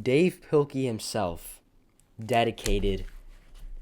Dave Pilkey himself dedicated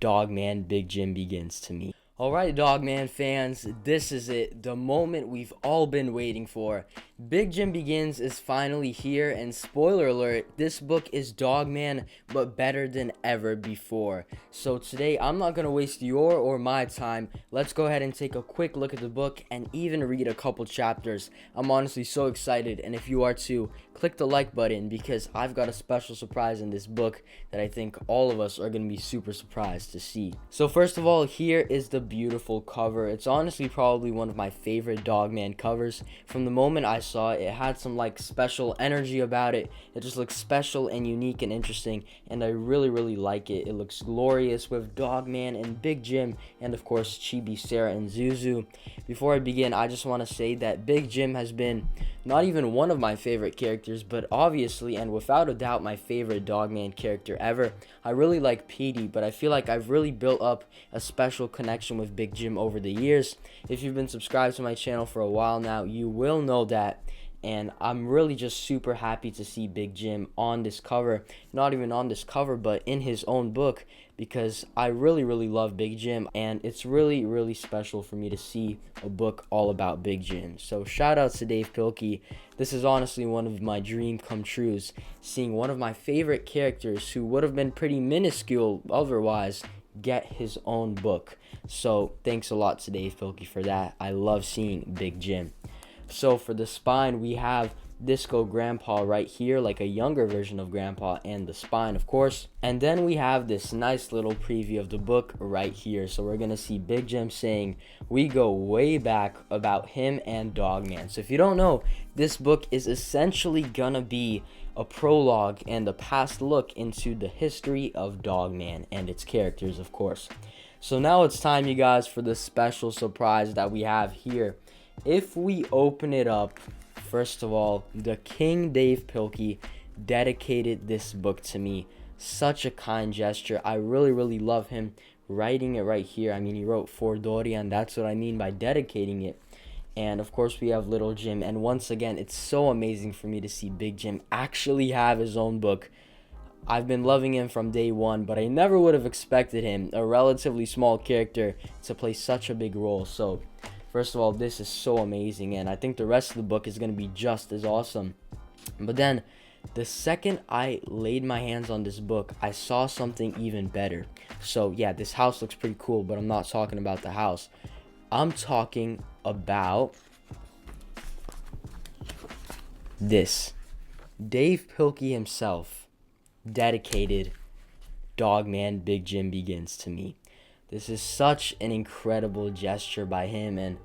Dogman Big Jim Begins to me. Alright, Dogman fans, this is it, the moment we've all been waiting for. Big Jim Begins is finally here, and spoiler alert, this book is Dogman, but better than ever before. So today, I'm not going to waste your or my time. Let's go ahead and take a quick look at the book and even read a couple chapters. I'm honestly so excited, and if you are too, click the like button because I've got a special surprise in this book that I think all of us are going to be super surprised to see. So first of all, here is the beautiful cover. It's honestly probably one of my favorite Dogman covers. From the moment I saw it, it had some like special energy about it. It just looks special and unique and interesting, and I really like it. It looks glorious with Dogman and Big Jim and of course Chibi, Sarah, and Zuzu. Before I begin, I just want to say that Big Jim has been not even one of my favorite characters, but obviously and without a doubt my favorite Dogman character ever. I really like Petey, but I feel like I've really built up a special connection with Big Jim over the years. If you've been subscribed to my channel for a while now, you will know that. And I'm really just super happy to see Big Jim on this cover. Not even on this cover, but in his own book, because I really love Big Jim, and it's really special for me to see a book all about Big Jim. So shout out to Dave Pilkey. This is honestly one of my dream come trues, seeing one of my favorite characters who would have been pretty minuscule otherwise get his own book. So thanks a lot to Dave Pilkey for that. I love seeing Big Jim. So for the spine, we have Disco Grandpa right here, like a younger version of Grandpa, and the spine, of course. And then we have this nice little preview of the book right here. So we're going to see Big Jim saying, we go way back about him and Dogman. So if you don't know, this book is essentially going to be a prologue and a past look into the history of Dogman and its characters, of course. So now it's time, you guys, for the special surprise that we have here. If we open it up, first of all, the King Dave Pilkey dedicated this book to me. Such a kind gesture. I really love him writing it right here. I mean, he wrote for Dorian. That's what I mean by dedicating it. And of course, we have Little Jim. And once again, it's so amazing for me to see Big Jim actually have his own book. I've been loving him from day one, but I never would have expected him, a relatively small character, to play such a big role. So first of all, this is so amazing, and I think the rest of the book is going to be just as awesome. But then, the second I laid my hands on this book, I saw something even better. So yeah, this house looks pretty cool, but I'm not talking about the house. I'm talking about this. Dave Pilkey himself dedicated Dogman Big Jim Begins to me. This is such an incredible gesture by him, and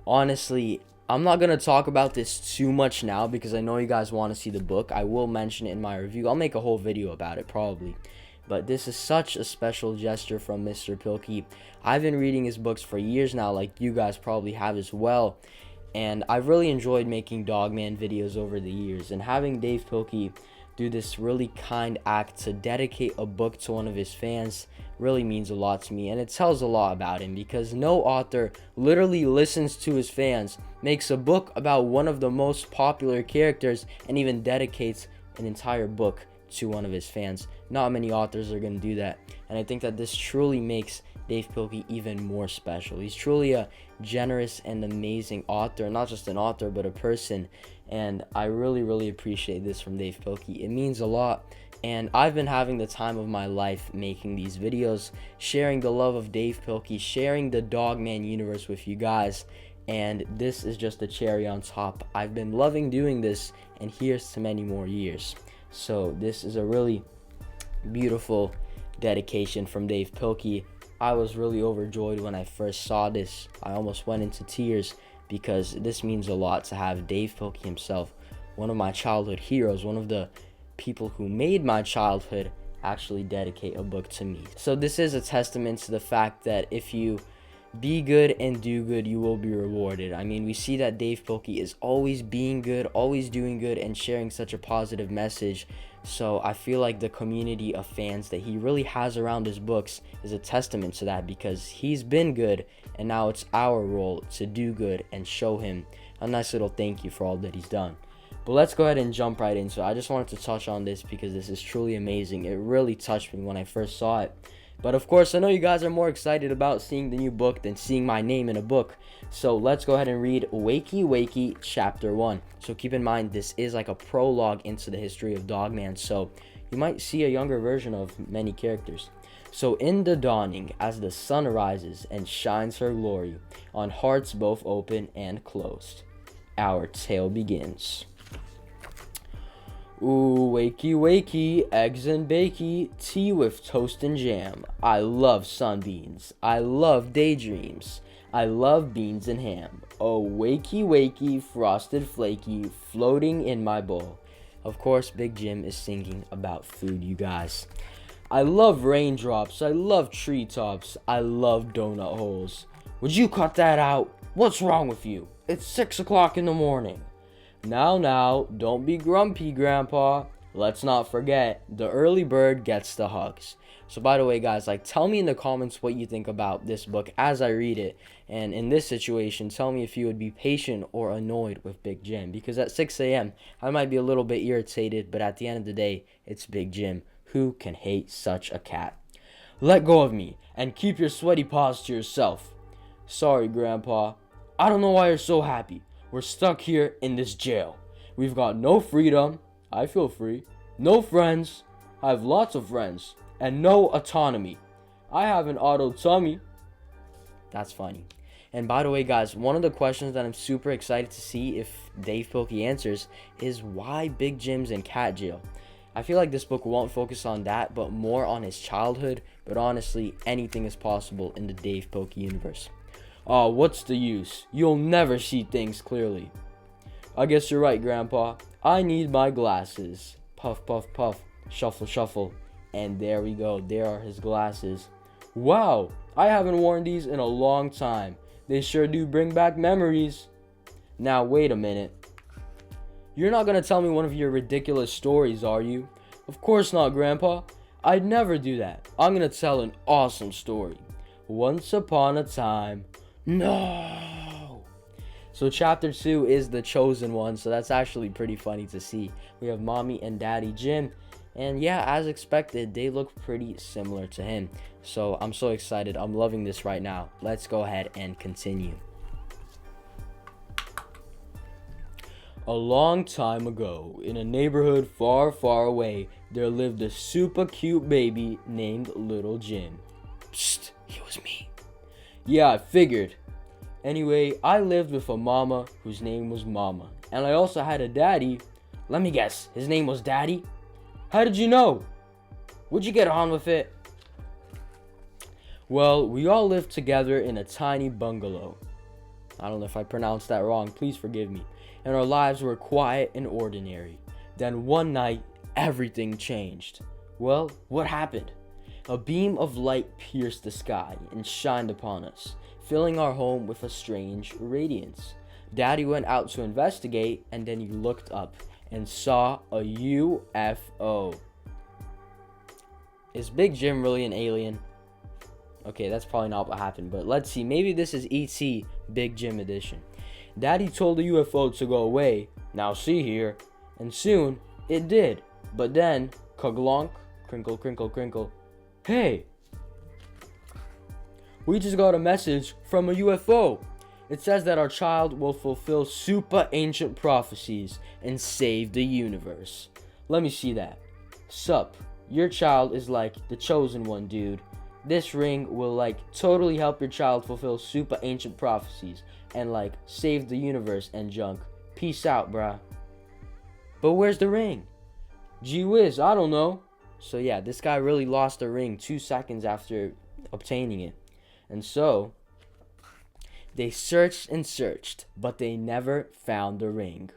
honestly, I'm not going to talk about this too much now because I know you guys want to see the book. I will mention it in my review. I'll make a whole video about it probably. But this is such a special gesture from Mr. Pilkey. I've been reading his books for years now, like you guys probably have as well. And I've really enjoyed making Dogman videos over the years. And having Dave Pilkey do this really kind act to dedicate a book to one of his fans really means a lot to me, and it tells a lot about him because no author literally listens to his fans, makes a book about one of the most popular characters, and even dedicates an entire book to one of his fans. Not many authors are going to do that, and I think that this truly makes Dave Pilkey even more special. He's truly a generous and amazing author, not just an author but a person, and I really appreciate this from Dave Pilkey. It means a lot, and I've been having the time of my life making these videos, sharing the love of Dave Pilkey, sharing the Dogman universe with you guys, and this is just a cherry on top. I've been loving doing this, and here's to many more years. So this is a really beautiful dedication from Dave Pilkey. I was really overjoyed when I first saw this. I almost went into tears because this means a lot to have Dave Pilkey himself, one of my childhood heroes, one of the people who made my childhood, actually dedicate a book to me. So this is a testament to the fact that if you be good and do good, you will be rewarded. I mean, we see that Dave Pilkey is always being good, always doing good, and sharing such a positive message. So I feel like the community of fans that he really has around his books is a testament to that, because he's been good, and now it's our role to do good and show him a nice little thank you for all that he's done. But let's go ahead and jump right into it. I just wanted to touch on this because this is truly amazing. It really touched me when I first saw it. But of course, I know you guys are more excited about seeing the new book than seeing my name in a book. So let's go ahead and read Wakey Wakey Chapter 1. So keep in mind, this is like a prologue into the history of Dogman. So you might see a younger version of many characters. So in the dawning, as the sun rises and shines her glory on hearts both open and closed, our tale begins. Ooh, wakey wakey, eggs and bakey, tea with toast and jam. I love sunbeams, I love daydreams, I love beans and ham. Oh, wakey wakey, frosted flaky, floating in my bowl. Of course, Big Jim is singing about food, you guys. I love raindrops, I love treetops, I love donut holes. Would you cut that out? What's wrong with you? It's 6 o'clock in the morning. Now, don't be grumpy, Grandpa. Let's not forget, the early bird gets the hugs. So by the way, guys, like, tell me in the comments what you think about this book as I read it. And in this situation, tell me if you would be patient or annoyed with Big Jim. Because at 6 a.m., I might be a little bit irritated, but at the end of the day, it's Big Jim. Who can hate such a cat? Let go of me and keep your sweaty paws to yourself. Sorry, Grandpa. I don't know why you're so happy. We're stuck here in this jail. We've got no freedom. I feel free. No friends. I have lots of friends. And no autonomy. I have an auto tummy. That's funny. And by the way, guys, one of the questions that I'm super excited to see if Dave Pokey answers is why Big Jim's in cat jail. I feel like this book won't focus on that, but more on his childhood. But honestly, anything is possible in the Dave Pokey universe. Oh, what's the use? You'll never see things clearly. I guess you're right, Grandpa. I need my glasses. Puff, puff, puff. Shuffle, shuffle. And there we go. There are his glasses. Wow, I haven't worn these in a long time. They sure do bring back memories. Now, wait a minute. You're not gonna tell me one of your ridiculous stories, are you? Of course not, Grandpa. I'd never do that. I'm gonna tell an awesome story. Once upon a time... No. So chapter 2 is the chosen one, so that's actually pretty funny to see. We have Mommy and Daddy Jim, and yeah, as expected, they look pretty similar to him. So I'm so excited. I'm loving this right now. Let's go ahead and continue. A long time ago, in a neighborhood far, far away, there lived a super cute baby named Little Jim. Psst, he was me. Yeah, I figured. Anyway, I lived with a mama whose name was Mama. And I also had a daddy. Let me guess, his name was Daddy? How did you know? Would you get on with it? Well, we all lived together in a tiny bungalow. I don't know if I pronounced that wrong, please forgive me. And our lives were quiet and ordinary. Then one night, everything changed. Well, what happened? A beam of light pierced the sky and shined upon us, filling our home with a strange radiance. Daddy went out to investigate, and then he looked up and saw a UFO. Is Big Jim really an alien? Okay, that's probably not what happened, but let's see. Maybe this is E.T. Big Jim edition. Daddy told the UFO to go away. Now see here. And soon, it did. But then, kaglonk, crinkle, crinkle, crinkle. Hey! We just got a message from a UFO. It says that our child will fulfill super ancient prophecies and save the universe. Let me see that. Sup, your child is like the chosen one, dude. This ring will like totally help your child fulfill super ancient prophecies and like save the universe and junk. Peace out, bruh. But where's the ring? Gee whiz, I don't know. So yeah, this guy really lost the ring 2 seconds after obtaining it. And so, they searched and searched, but they never found the ring.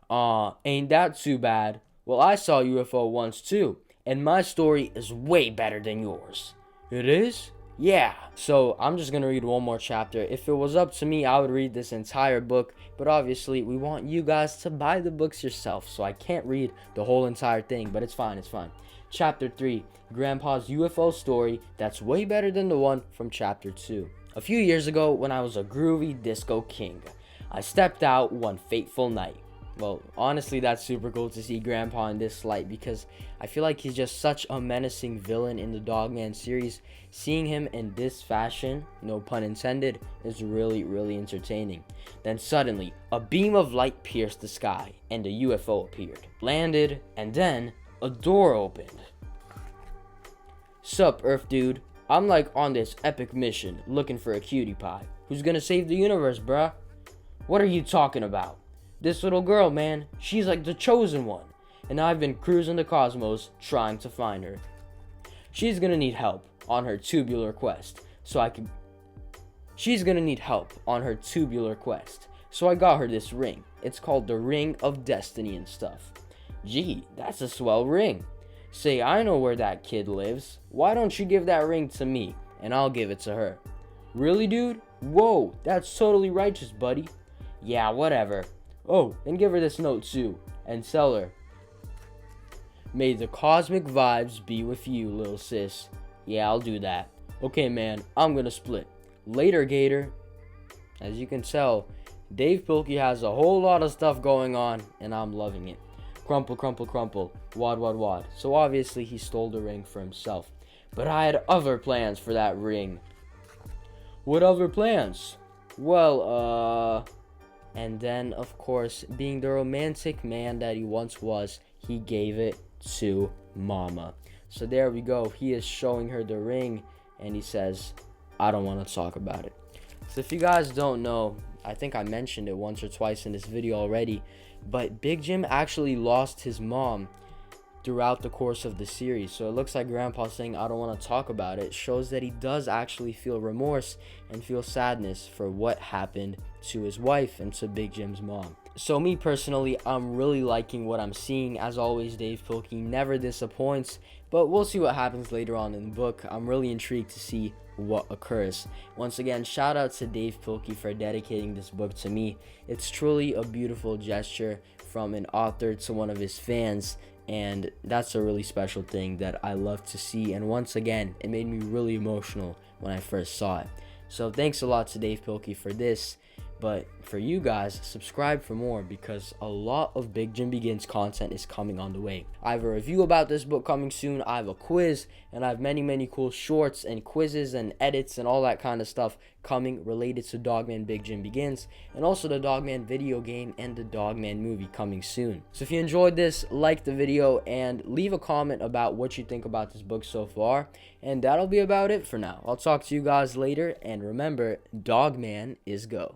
Aw, ain't that too bad? Well, I saw a UFO once too, and my story is way better than yours. It is? Yeah. So, I'm just gonna read one more chapter. If it was up to me, I would read this entire book, but obviously, we want you guys to buy the books yourself, so I can't read the whole entire thing, but it's fine, it's fine. Chapter 3, Grandpa's UFO story that's way better than the one from Chapter 2. A few years ago, when I was a groovy disco king, I stepped out one fateful night. Well, honestly, that's super cool to see Grandpa in this light because I feel like he's just such a menacing villain in the Dogman series. Seeing him in this fashion, no pun intended, is really, really entertaining. Then suddenly, a beam of light pierced the sky and a UFO appeared, landed, and then a door opened. Sup, Earth dude? I'm like on this epic mission looking for a cutie pie. Who's gonna save the universe, bruh? What are you talking about? This little girl, man, she's like the chosen one, and I've been cruising the cosmos trying to find her. She's gonna need help on her tubular quest, so I got her this ring. It's called the Ring of Destiny and stuff. Gee, that's a swell ring. Say, I know where that kid lives. Why don't you give that ring to me, and I'll give it to her. Really, dude? Whoa, that's totally righteous, buddy. Yeah, whatever. Oh, and give her this note too, and tell her, may the cosmic vibes be with you, little sis. Yeah, I'll do that. Okay, man, I'm gonna split. Later, Gator. As you can tell, Dave Pilkey has a whole lot of stuff going on, and I'm loving it. Crumple, crumple, crumple, wad, wad, wad. So obviously he stole the ring for himself. But I had other plans for that ring. What other plans? Well, And then, of course, being the romantic man that he once was, he gave it to Mama. So there we go. He is showing her the ring, and he says, I don't want to talk about it. So if you guys don't know, I think I mentioned it once or twice in this video already, but Big Jim actually lost his mom throughout the course of the series. So it looks like Grandpa saying, I don't want to talk about it, shows that he does actually feel remorse and feel sadness for what happened to his wife and to Big Jim's mom. So me personally, I'm really liking what I'm seeing. As always, Dave Pilkey never disappoints, but we'll see what happens later on in the book. I'm really intrigued to see what occurs. Once again, shout out to Dave Pilkey for dedicating this book to me. It's truly a beautiful gesture from an author to one of his fans, and that's a really special thing that I love to see. And once again, it made me really emotional when I first saw it. So thanks a lot to Dave Pilkey for this. But for you guys, subscribe for more because a lot of Big Jim Begins content is coming on the way. I have a review about this book coming soon. I have a quiz, and I have many cool shorts and quizzes and edits and all that kind of stuff coming related to Dogman Big Jim Begins, and also the Dogman video game and the Dogman movie coming soon. So if you enjoyed this, like the video and leave a comment about what you think about this book so far. And that'll be about it for now. I'll talk to you guys later, and remember, Dogman is go.